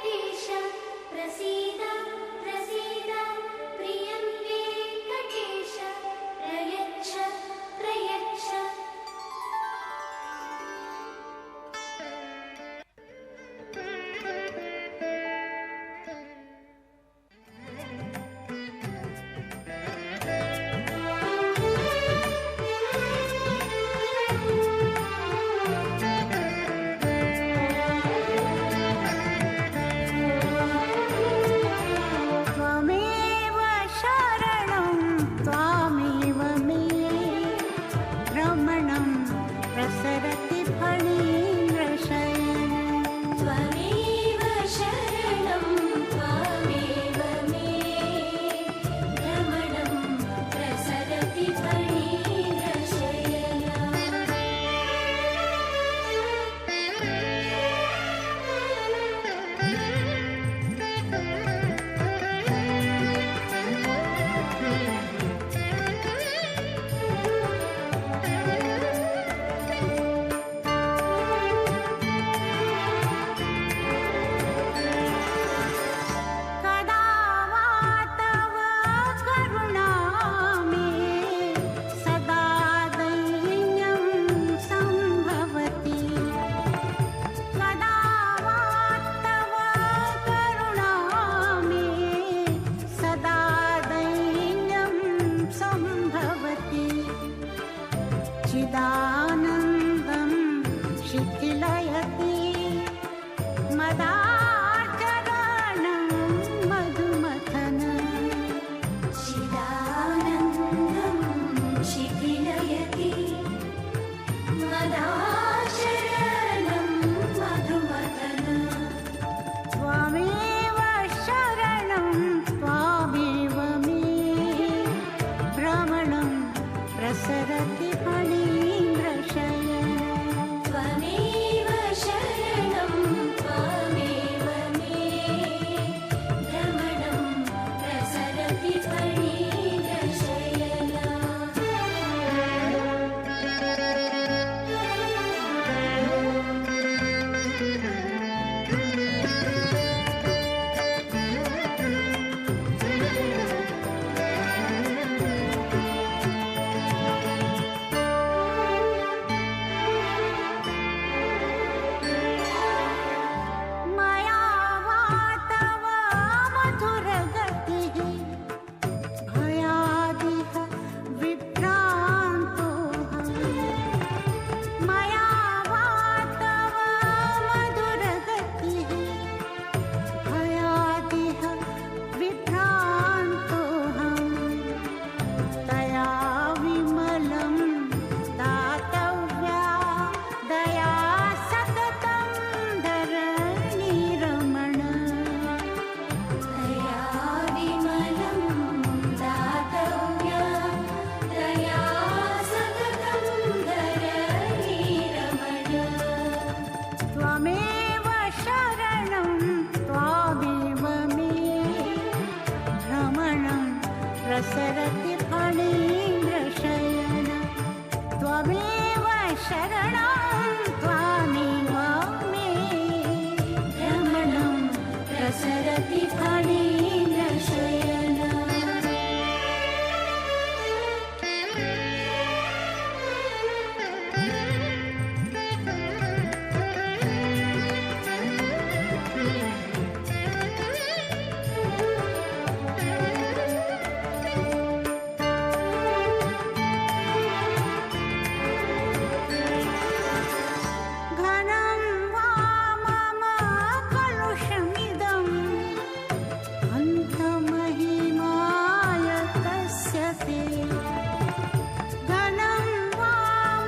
धनं वा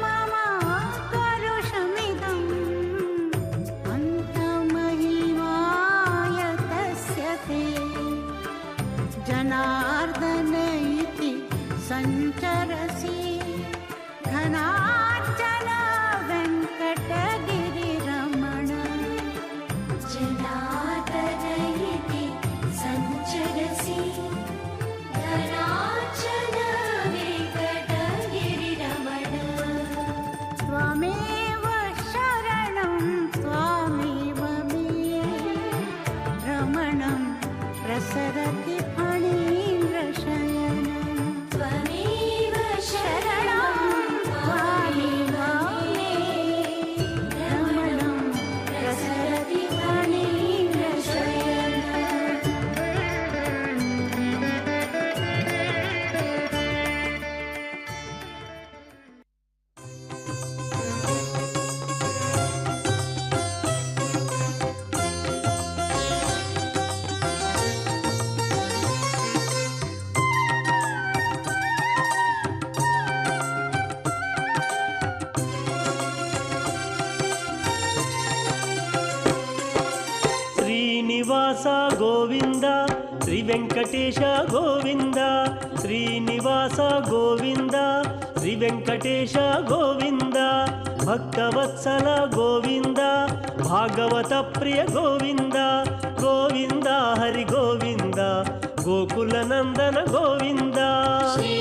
मम करुषमिदम् अन्तमहिमाय तस्य ते जनार्दन इति सञ्चरसि घनार्चन वेङ्कटगिरिरमण जनार्दन इति सञ्चरसि धनार्चन वेङ्कटगिरिरमण त्वमेव शरणं त्वमेव मे रमणं प्रसरति फणीन्द्रशयनं त्वमेव शरणं त्वमेव मे रमणं प्रसरति फणीन्द्रशयनं శ్రీనివాస గోవింద శ్రీ వెంకటేశ గోవింద శ్రీనివాస గోవింద శ్రీ వెంకటేశ గోవింద భక్తవత్సల గోవింద భాగవత ప్రియ గోవింద గోవింద హరి గోవింద గోకుల నందన గోవింద श्री